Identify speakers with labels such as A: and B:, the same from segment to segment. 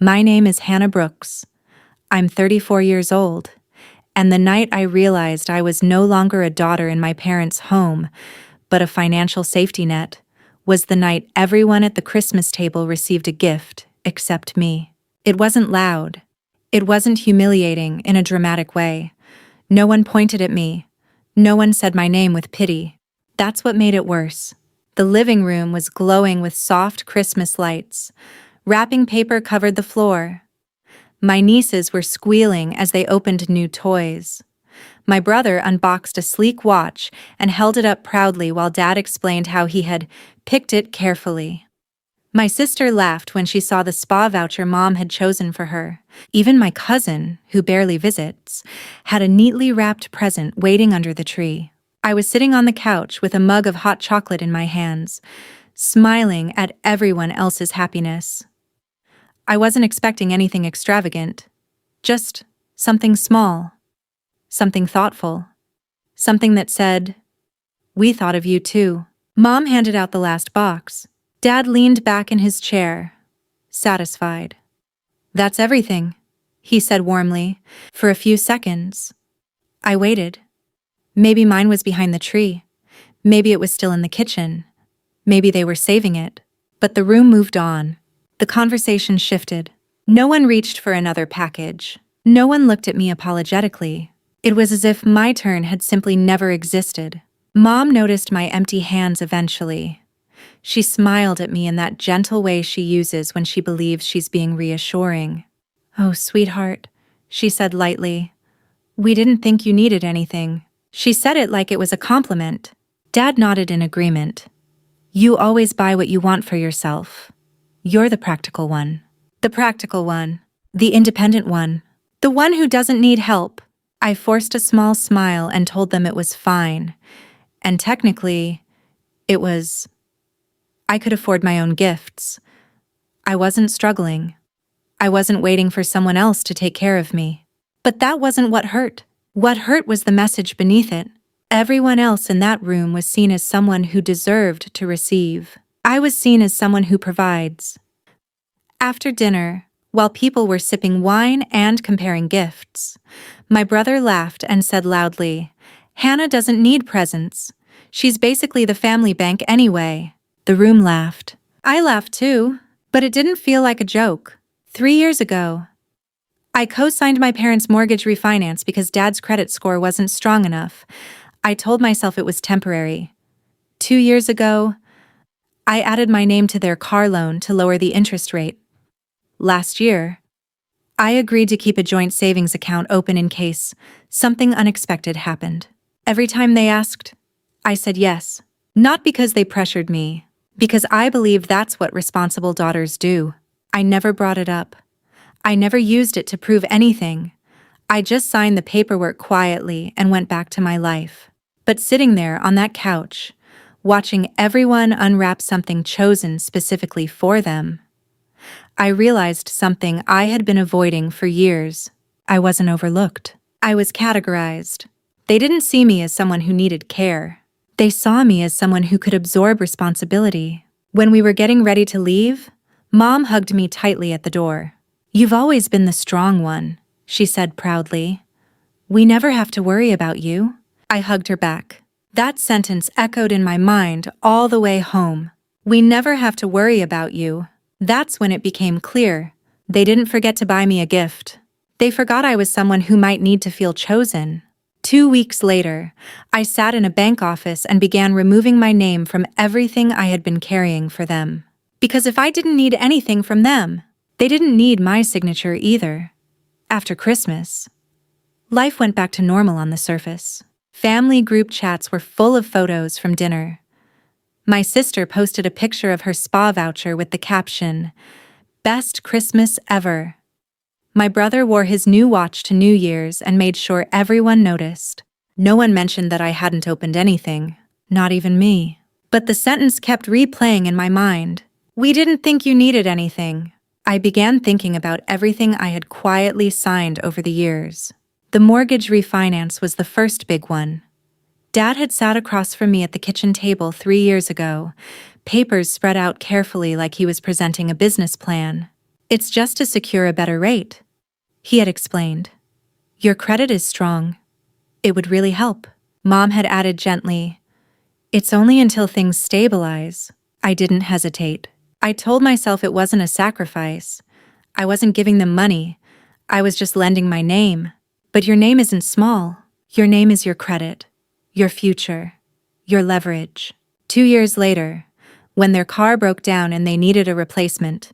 A: My name is Hannah Brooks. I'm 34 years old, and the night I realized I was no longer a daughter in my parents' home, but a financial safety net, was the night everyone at the Christmas table received a gift, except me. It wasn't loud. It wasn't humiliating in a dramatic way. No one pointed at me. No one said my name with pity. That's what made it worse. The living room was glowing with soft Christmas lights. Wrapping paper covered the floor. My nieces were squealing as they opened new toys. My brother unboxed a sleek watch and held it up proudly while Dad explained how he had picked it carefully. My sister laughed when she saw the spa voucher Mom had chosen for her. Even my cousin, who barely visits, had a neatly wrapped present waiting under the tree. I was sitting on the couch with a mug of hot chocolate in my hands, smiling at everyone else's happiness. I wasn't expecting anything extravagant, just something small, something thoughtful, something that said, "We thought of you too." Mom handed out the last box. Dad leaned back in his chair, satisfied. "That's everything," he said warmly. For a few seconds, I waited. Maybe mine was behind the tree. Maybe it was still in the kitchen. Maybe they were saving it. But the room moved on. The conversation shifted. No one reached for another package. No one looked at me apologetically. It was as if my turn had simply never existed. Mom noticed my empty hands eventually. She smiled at me in that gentle way she uses when she believes she's being reassuring. "Oh, sweetheart," she said lightly. "We didn't think you needed anything." She said it like it was a compliment. Dad nodded in agreement. "You always buy what you want for yourself. You're the practical one. The practical one. The independent one. The one who doesn't need help." I forced a small smile and told them it was fine. And technically, I could afford my own gifts. I wasn't struggling. I wasn't waiting for someone else to take care of me. But that wasn't what hurt. What hurt was the message beneath it. Everyone else in that room was seen as someone who deserved to receive. I was seen as someone who provides. After dinner, while people were sipping wine and comparing gifts, my brother laughed and said loudly, "Hannah doesn't need presents. She's basically the family bank anyway." The room laughed. I laughed too, but it didn't feel like a joke. 3 years ago, I co-signed my parents' mortgage refinance because Dad's credit score wasn't strong enough. I told myself it was temporary. 2 years ago, I added my name to their car loan to lower the interest rate. Last year, I agreed to keep a joint savings account open in case something unexpected happened. Every time they asked, I said yes. Not because they pressured me, because I believe that's what responsible daughters do. I never brought it up. I never used it to prove anything. I just signed the paperwork quietly and went back to my life. But sitting there on that couch, watching everyone unwrap something chosen specifically for them, I realized something I had been avoiding for years. I wasn't overlooked. I was categorized. They didn't see me as someone who needed care. They saw me as someone who could absorb responsibility. When we were getting ready to leave, Mom hugged me tightly at the door. "You've always been the strong one," she said proudly. "We never have to worry about you." I hugged her back. That sentence echoed in my mind all the way home. "We never have to worry about you." That's when it became clear. They didn't forget to buy me a gift. They forgot I was someone who might need to feel chosen. 2 weeks later, I sat in a bank office and began removing my name from everything I had been carrying for them. Because if I didn't need anything from them, they didn't need my signature either. After Christmas, life went back to normal on the surface. Family group chats were full of photos from dinner. My sister posted a picture of her spa voucher with the caption, "Best Christmas ever." My brother wore his new watch to New Year's and made sure everyone noticed. No one mentioned that I hadn't opened anything, not even me. But the sentence kept replaying in my mind. "We didn't think you needed anything." I began thinking about everything I had quietly signed over the years. The mortgage refinance was the first big one. Dad had sat across from me at the kitchen table 3 years ago, papers spread out carefully like he was presenting a business plan. It's just to secure a better rate, he had explained. Your credit is strong. It would really help. Mom had added gently. It's only until things stabilize. I didn't hesitate. I told myself it wasn't a sacrifice. I wasn't giving them money. I was just lending my name. But your name isn't small. Your name is your credit, your future, your leverage. 2 years later, when their car broke down and they needed a replacement,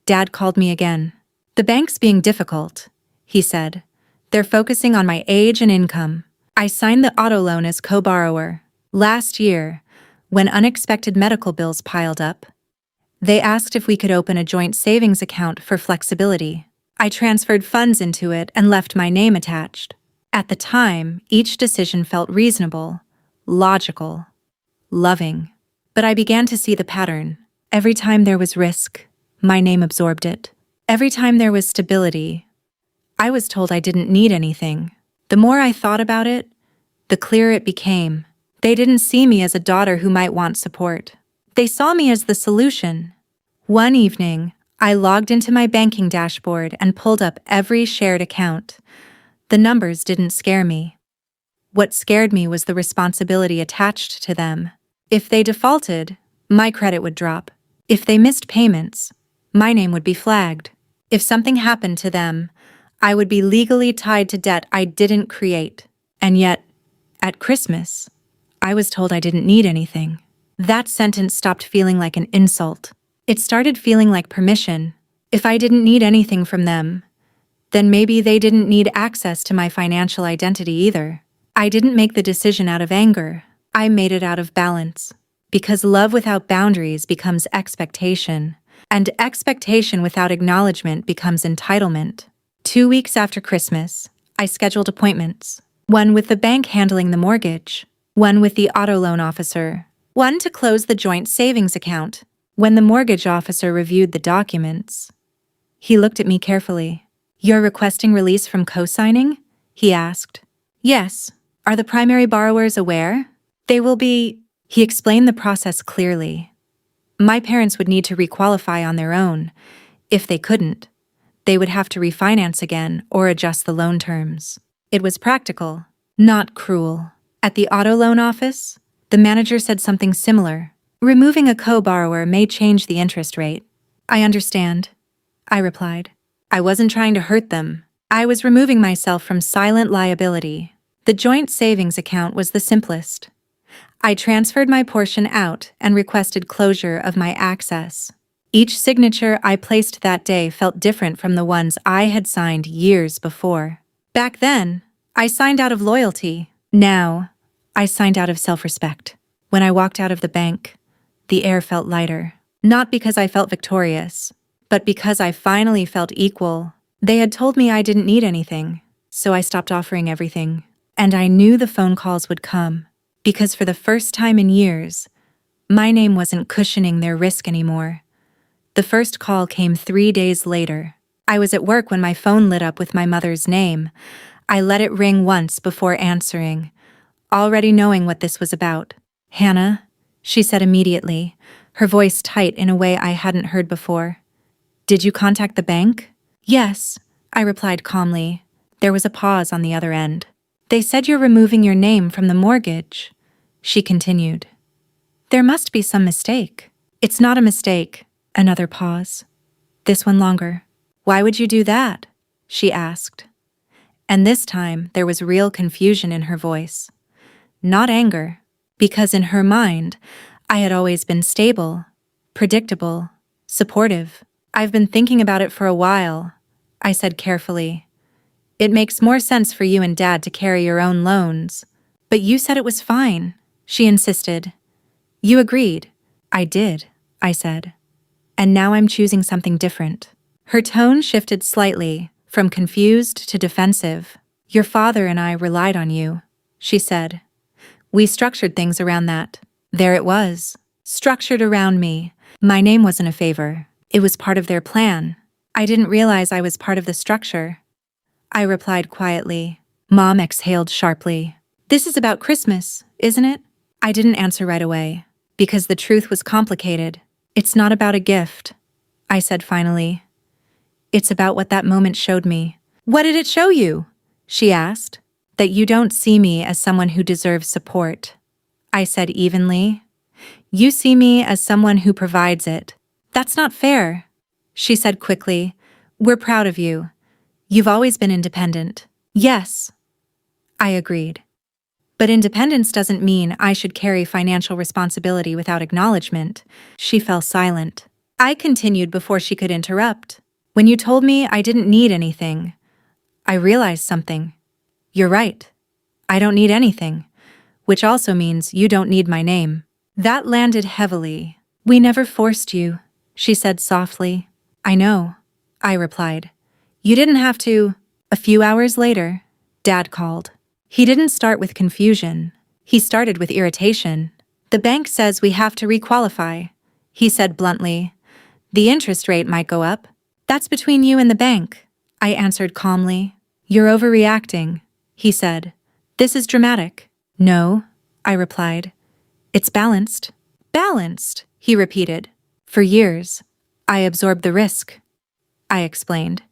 A: Dad called me again. The bank's being difficult, he said. They're focusing on my age and income. I signed the auto loan as co-borrower. Last year, when unexpected medical bills piled up, they asked if we could open a joint savings account for flexibility. I transferred funds into it and left my name attached. At the time, each decision felt reasonable, logical, loving. But I began to see the pattern. Every time there was risk, my name absorbed it. Every time there was stability, I was told I didn't need anything. The more I thought about it, the clearer it became. They didn't see me as a daughter who might want support. They saw me as the solution. One evening, I logged into my banking dashboard and pulled up every shared account. The numbers didn't scare me. What scared me was the responsibility attached to them. If they defaulted, my credit would drop. If they missed payments, my name would be flagged. If something happened to them, I would be legally tied to debt I didn't create. And yet, at Christmas, I was told I didn't need anything. That sentence stopped feeling like an insult. It started feeling like permission. If I didn't need anything from them, then maybe they didn't need access to my financial identity either. I didn't make the decision out of anger. I made it out of balance. Because love without boundaries becomes expectation, and expectation without acknowledgement becomes entitlement. 2 weeks after Christmas, I scheduled appointments. One with the bank handling the mortgage, one with the auto loan officer, one to close the joint savings account. When the mortgage officer reviewed the documents, he looked at me carefully. You're requesting release from co-signing? He asked. Yes. Are the primary borrowers aware? They will be. He explained the process clearly. My parents would need to requalify on their own. If they couldn't, they would have to refinance again or adjust the loan terms. It was practical, not cruel. At the auto loan office, the manager said something similar. Removing a co-borrower may change the interest rate. I understand, I replied. I wasn't trying to hurt them. I was removing myself from silent liability. The joint savings account was the simplest. I transferred my portion out and requested closure of my access. Each signature I placed that day felt different from the ones I had signed years before. Back then, I signed out of loyalty. Now, I signed out of self-respect. When I walked out of the bank, the air felt lighter. Not because I felt victorious, but because I finally felt equal. They had told me I didn't need anything, so I stopped offering everything. And I knew the phone calls would come, because for the first time in years, my name wasn't cushioning their risk anymore. The first call came 3 days later. I was at work when my phone lit up with my mother's name. I let it ring once before answering, already knowing what this was about. Hannah, she said immediately, her voice tight in a way I hadn't heard before. Did you contact the bank? Yes, I replied calmly. There was a pause on the other end. They said you're removing your name from the mortgage, she continued. There must be some mistake. It's not a mistake. Another pause. This one longer. Why would you do that? She asked. And this time there was real confusion in her voice. Not anger, because in her mind, I had always been stable, predictable, supportive. I've been thinking about it for a while, I said carefully. It makes more sense for you and Dad to carry your own loans. But you said it was fine, she insisted. You agreed. I did, I said. And now I'm choosing something different. Her tone shifted slightly, from confused to defensive. Your father and I relied on you, she said. We structured things around that. There it was, structured around me. My name wasn't a favor. It was part of their plan. I didn't realize I was part of the structure. I replied quietly. Mom exhaled sharply. This is about Christmas, isn't it? I didn't answer right away, because the truth was complicated. It's not about a gift, I said finally. It's about what that moment showed me. What did it show you? She asked. That you don't see me as someone who deserves support. I said evenly. You see me as someone who provides it. That's not fair. She said quickly. We're proud of you. You've always been independent. Yes, I agreed. But independence doesn't mean I should carry financial responsibility without acknowledgement. She fell silent. I continued before she could interrupt. When you told me I didn't need anything, I realized something. You're right. I don't need anything, which also means you don't need my name. That landed heavily. We never forced you, she said softly. I know, I replied. You didn't have to. A few hours later, Dad called. He didn't start with confusion. He started with irritation. The bank says we have to requalify, he said bluntly. The interest rate might go up. That's between you and the bank, I answered calmly. You're overreacting, he said. This is dramatic. No, I replied. It's balanced. Balanced, he repeated. For years, I absorbed the risk. I explained.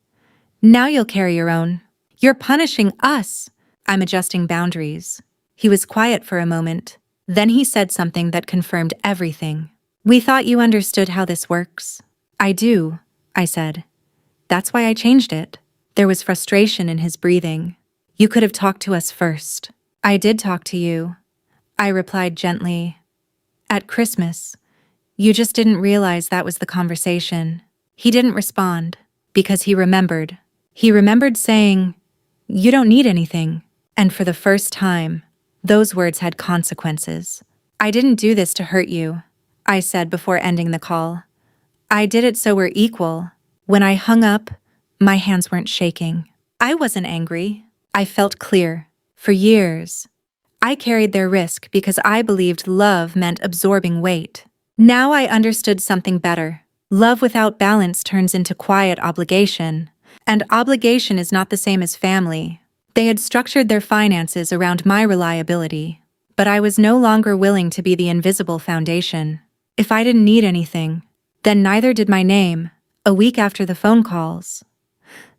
A: Now you'll carry your own. You're punishing us. I'm adjusting boundaries. He was quiet for a moment. Then he said something that confirmed everything. We thought you understood how this works. I do, I said. That's why I changed it. There was frustration in his breathing. You could have talked to us first. I did talk to you, I replied gently. At Christmas. You just didn't realize that was the conversation. He didn't respond, because he remembered. He remembered saying, you don't need anything. And for the first time, those words had consequences. I didn't do this to hurt you, I said before ending the call. I did it so we're equal. When I hung up, my hands weren't shaking. I wasn't angry. I felt clear. For years, I carried their risk because I believed love meant absorbing weight. Now I understood something better. Love without balance turns into quiet obligation, and obligation is not the same as family. They had structured their finances around my reliability, but I was no longer willing to be the invisible foundation. If I didn't need anything, then neither did my name. A week after the phone calls,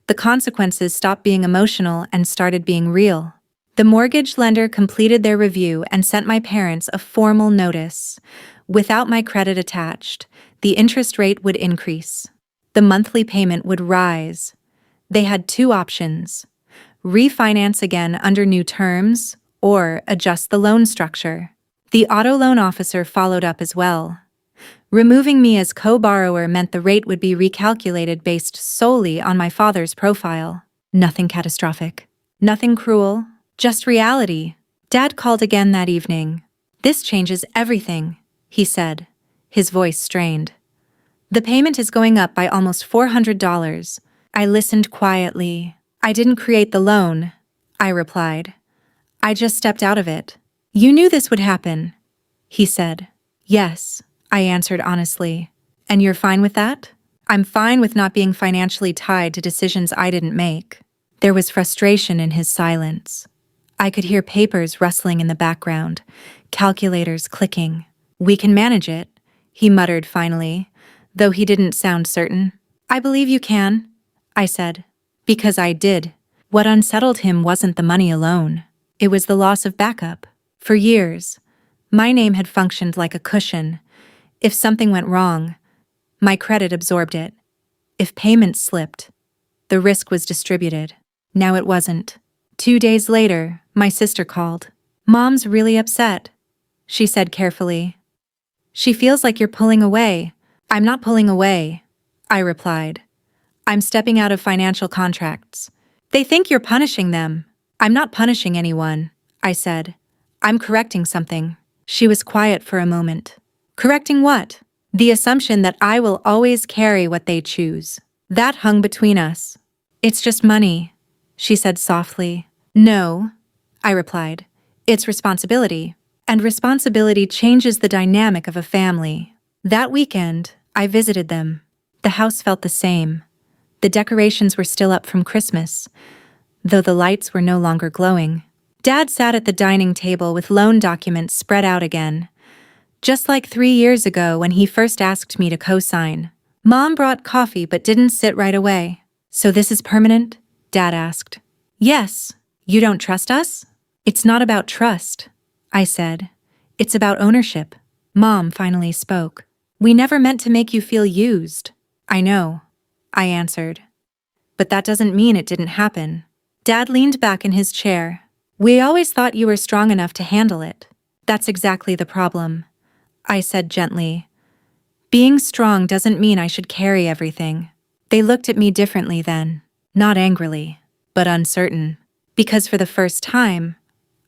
A: the consequences stopped being emotional and started being real. The mortgage lender completed their review and sent my parents a formal notice. Without my credit attached, the interest rate would increase. The monthly payment would rise. They had two options: refinance again under new terms or adjust the loan structure. The auto loan officer followed up as well. Removing me as co-borrower meant the rate would be recalculated based solely on my father's profile. Nothing catastrophic. Nothing cruel. Just reality. Dad called again that evening. This changes everything, he said, his voice strained. The payment is going up by almost $400. I listened quietly. I didn't create the loan, I replied. I just stepped out of it. You knew this would happen, he said. Yes, I answered honestly. And you're fine with that? I'm fine with not being financially tied to decisions I didn't make. There was frustration in his silence. I could hear papers rustling in the background, calculators clicking. We can manage it, he muttered finally, though he didn't sound certain. I believe you can, I said. Because I did. What unsettled him wasn't the money alone. It was the loss of backup. For years, my name had functioned like a cushion. If something went wrong, my credit absorbed it. If payments slipped, the risk was distributed. Now it wasn't. 2 days later, my sister called. Mom's really upset, she said carefully. She feels like you're pulling away. I'm not pulling away, I replied. I'm stepping out of financial contracts. They think you're punishing them. I'm not punishing anyone, I said. I'm correcting something. She was quiet for a moment. Correcting what? The assumption that I will always carry what they choose. That hung between us. It's just money, she said softly. No, I replied. It's responsibility. And responsibility changes the dynamic of a family. That weekend, I visited them. The house felt the same. The decorations were still up from Christmas, though the lights were no longer glowing. Dad sat at the dining table with loan documents spread out again, just like 3 years ago when he first asked me to co-sign. Mom brought coffee but didn't sit right away. "So this is permanent?" Dad asked. "Yes. You don't trust us?" "It's not about trust," I said. "It's about ownership." Mom finally spoke. "We never meant to make you feel used." "I know," I answered. "But that doesn't mean it didn't happen." Dad leaned back in his chair. "We always thought you were strong enough to handle it." "That's exactly the problem," I said gently. "Being strong doesn't mean I should carry everything." They looked at me differently then, not angrily, but uncertain. Because for the first time,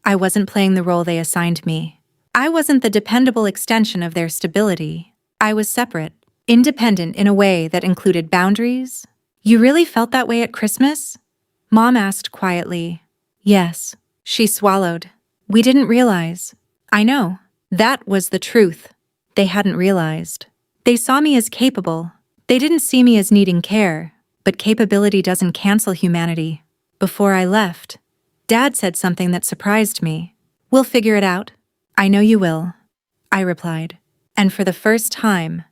A: I wasn't playing the role they assigned me. I wasn't the dependable extension of their stability. I was separate, independent in a way that included boundaries. "You really felt that way at Christmas?" Mom asked quietly. "Yes." She swallowed. "We didn't realize." "I know. That was the truth. They hadn't realized. They saw me as capable. They didn't see me as needing care, but capability doesn't cancel humanity." Before I left, Dad said something that surprised me. "We'll figure it out." "I know you will," I replied. And for the first time,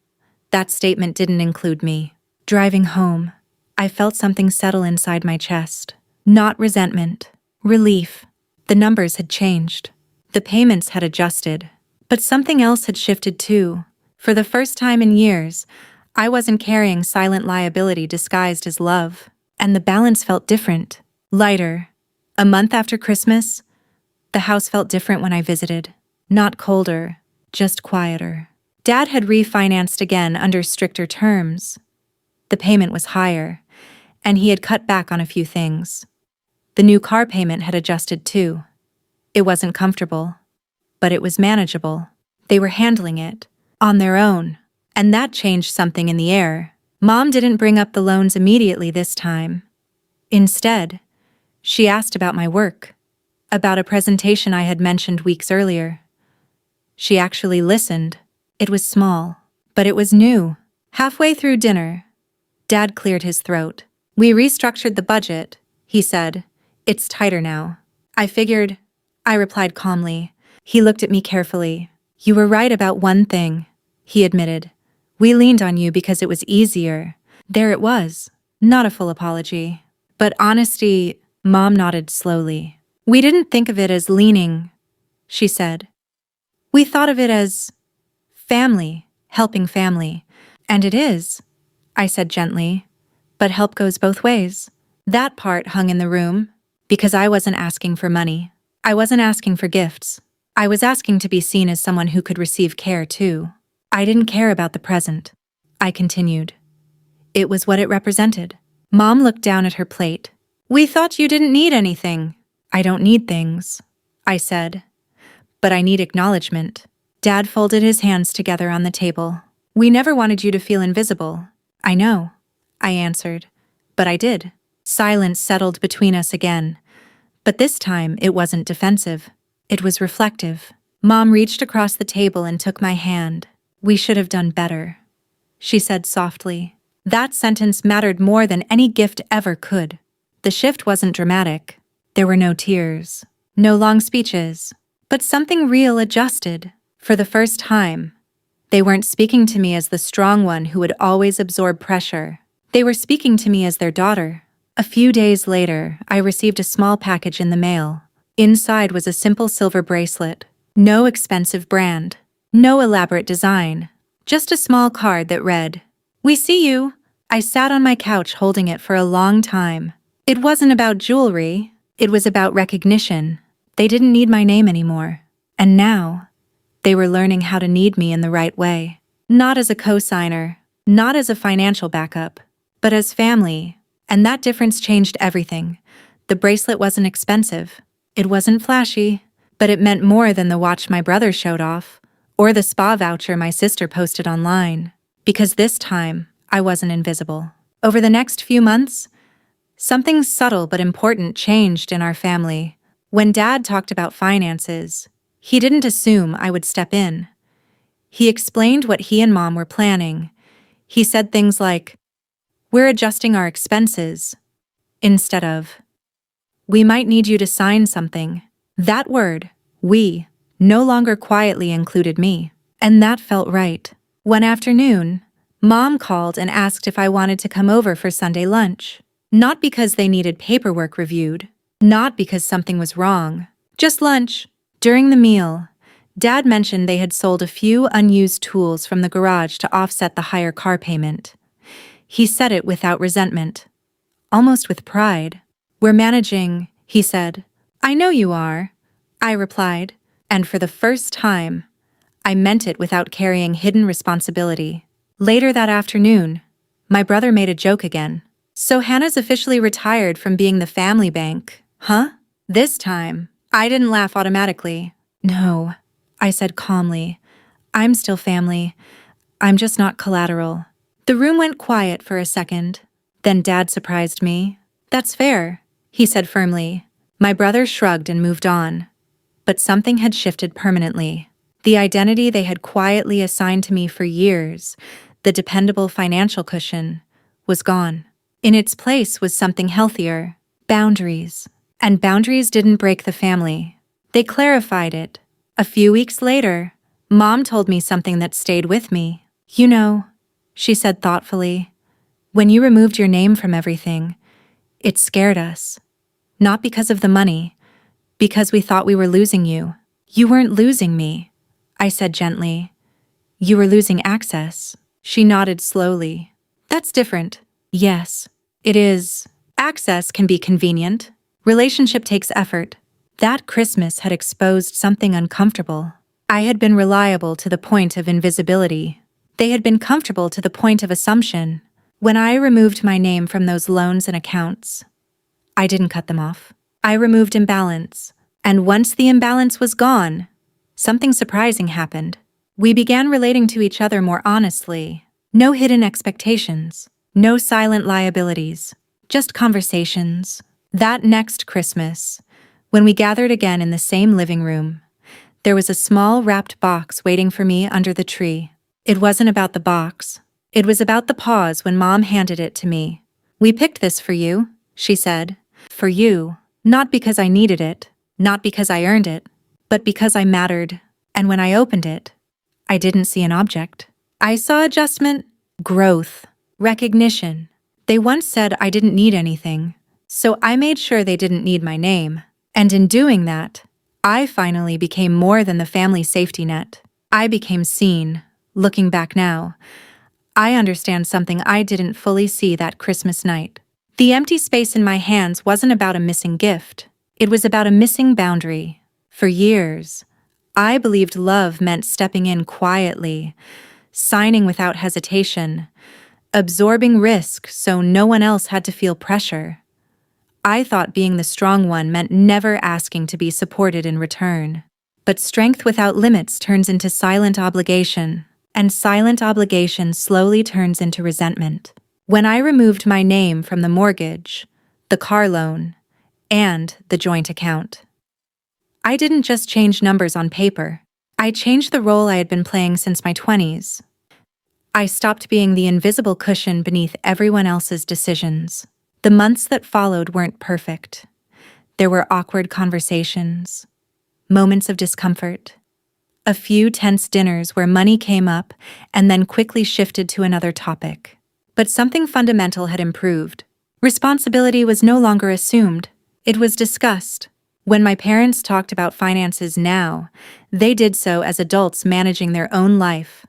A: that statement didn't include me. Driving home, I felt something settle inside my chest. Not resentment, relief. The numbers had changed. The payments had adjusted. But something else had shifted too. For the first time in years, I wasn't carrying silent liability disguised as love. And the balance felt different, lighter. A month after Christmas, the house felt different when I visited. Not colder, just quieter. Dad had refinanced again under stricter terms. The payment was higher, and he had cut back on a few things. The new car payment had adjusted too. It wasn't comfortable, but it was manageable. They were handling it, on their own, and that changed something in the air. Mom didn't bring up the loans immediately this time. Instead, she asked about my work, about a presentation I had mentioned weeks earlier. She actually listened. It was small, but it was new. Halfway through dinner, Dad cleared his throat. "We restructured the budget," he said. "It's tighter now." I figured, I replied calmly. He looked at me carefully. "You were right about one thing," he admitted. "We leaned on you because it was easier." There it was. Not a full apology, but honesty. Mom nodded slowly. "We didn't think of it as leaning," she said. "We thought of it as family, helping family. And it is," I said gently. "But help goes both ways." That part hung in the room, because I wasn't asking for money. I wasn't asking for gifts. I was asking to be seen as someone who could receive care too. I didn't care about the present, I continued. It was what it represented. Mom looked down at her plate. "We thought you didn't need anything." "I don't need things," I said. "But I need acknowledgement." Dad folded his hands together on the table. "We never wanted you to feel invisible." "I know," I answered. "But I did." Silence settled between us again. But this time it wasn't defensive. It was reflective. Mom reached across the table and took my hand. "We should have done better," she said softly. That sentence mattered more than any gift ever could. The shift wasn't dramatic. There were no tears, no long speeches, but something real adjusted. For the first time, they weren't speaking to me as the strong one who would always absorb pressure. They were speaking to me as their daughter. A few days later, I received a small package in the mail. Inside was a simple silver bracelet. No expensive brand. No elaborate design. Just a small card that read, "We see you." I sat on my couch holding it for a long time. It wasn't about jewelry. It was about recognition. They didn't need my name anymore. And now, they were learning how to need me in the right way. Not as a co-signer, not as a financial backup, but as family. And that difference changed everything. The bracelet wasn't expensive. It wasn't flashy, but it meant more than the watch my brother showed off, or the spa voucher my sister posted online. Because this time, I wasn't invisible. Over the next few months, something subtle but important changed in our family. When Dad talked about finances, he didn't assume I would step in. He explained what he and Mom were planning. He said things like, "We're adjusting our expenses," instead of, "We might need you to sign something." That word, "we," no longer quietly included me. And that felt right. One afternoon, Mom called and asked if I wanted to come over for Sunday lunch. Not because they needed paperwork reviewed. Not because something was wrong. Just lunch. During the meal, Dad mentioned they had sold a few unused tools from the garage to offset the higher car payment. He said it without resentment, almost with pride. "We're managing," he said. "I know you are," I replied, and for the first time, I meant it without carrying hidden responsibility. Later that afternoon, my brother made a joke again. "So Hannah's officially retired from being the family bank, huh?" This time, I didn't laugh automatically. "No," I said calmly. "I'm still family. I'm just not collateral." The room went quiet for a second. Then Dad surprised me. "That's fair," he said firmly. My brother shrugged and moved on. But something had shifted permanently. The identity they had quietly assigned to me for years, the dependable financial cushion, was gone. In its place was something healthier: boundaries. And boundaries didn't break the family. They clarified it. A few weeks later, Mom told me something that stayed with me. "You know," she said thoughtfully, "when you removed your name from everything, it scared us. Not because of the money, because we thought we were losing you." "You weren't losing me," I said gently. "You were losing access." She nodded slowly. "That's different." "Yes, it is. Access can be convenient. Relationship takes effort." That Christmas had exposed something uncomfortable. I had been reliable to the point of invisibility. They had been comfortable to the point of assumption. When I removed my name from those loans and accounts, I didn't cut them off. I removed imbalance. And once the imbalance was gone, something surprising happened. We began relating to each other more honestly. No hidden expectations. No silent liabilities. Just conversations. That next Christmas, when we gathered again in the same living room, there was a small wrapped box waiting for me under the tree. It wasn't about the box. It was about the pause when Mom handed it to me. "We picked this for you," she said. "For you. Not because I needed it, not because I earned it, but because I mattered." And when I opened it, I didn't see an object. I saw adjustment, growth, recognition. They once said I didn't need anything, so I made sure they didn't need my name. And in doing that, I finally became more than the family safety net. I became seen. Looking back now, I understand something I didn't fully see that Christmas night. The empty space in my hands wasn't about a missing gift. It was about a missing boundary. For years, I believed love meant stepping in quietly, signing without hesitation, absorbing risk so no one else had to feel pressure. I thought being the strong one meant never asking to be supported in return. But strength without limits turns into silent obligation, and silent obligation slowly turns into resentment. When I removed my name from the mortgage, the car loan, and the joint account, I didn't just change numbers on paper. I changed the role I had been playing since my 20s. I stopped being the invisible cushion beneath everyone else's decisions. The months that followed weren't perfect. There were awkward conversations, moments of discomfort, a few tense dinners where money came up and then quickly shifted to another topic. But something fundamental had improved. Responsibility was no longer assumed. It was discussed. When my parents talked about finances now, they did so as adults managing their own life,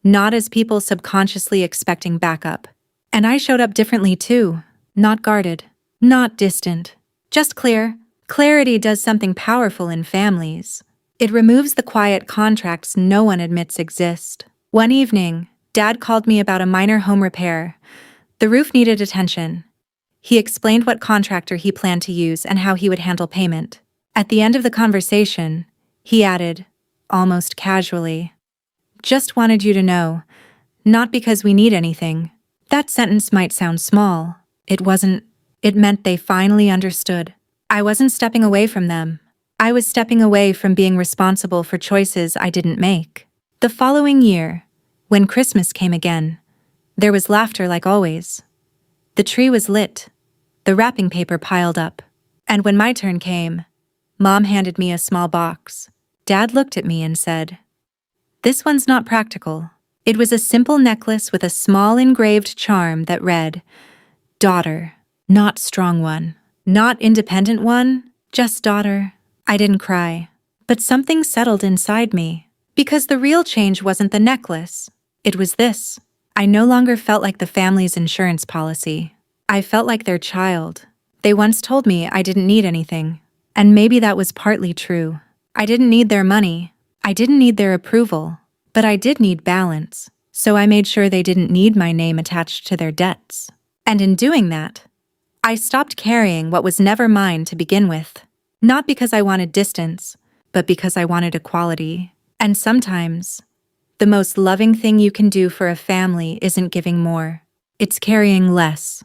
A: not as people subconsciously expecting backup. And I showed up differently too. Not guarded, not distant, just clear. Clarity does something powerful in families. It removes the quiet contracts no one admits exist. One evening, Dad called me about a minor home repair. The roof needed attention. He explained what contractor he planned to use and how he would handle payment. At the end of the conversation, he added, almost casually, "Just wanted you to know, not because we need anything." That sentence might sound small. It wasn't. It meant they finally understood. I wasn't stepping away from them. I was stepping away from being responsible for choices I didn't make. The following year, when Christmas came again, there was laughter like always. The tree was lit, the wrapping paper piled up. And when my turn came, Mom handed me a small box. Dad looked at me and said, "This one's not practical." It was a simple necklace with a small engraved charm that read, "Daughter, Not strong one. Not independent one. Just daughter. I didn't cry. But something settled inside me. Because the real change wasn't the necklace. It was this. I no longer felt like the family's insurance policy. I felt like their child. They once told me I didn't need anything. And maybe that was partly true. I didn't need their money. I didn't need their approval. But I did need balance. So I made sure they didn't need my name attached to their debts. And in doing that, I stopped carrying what was never mine to begin with. Not because I wanted distance, but because I wanted equality. And sometimes, the most loving thing you can do for a family isn't giving more. It's carrying less.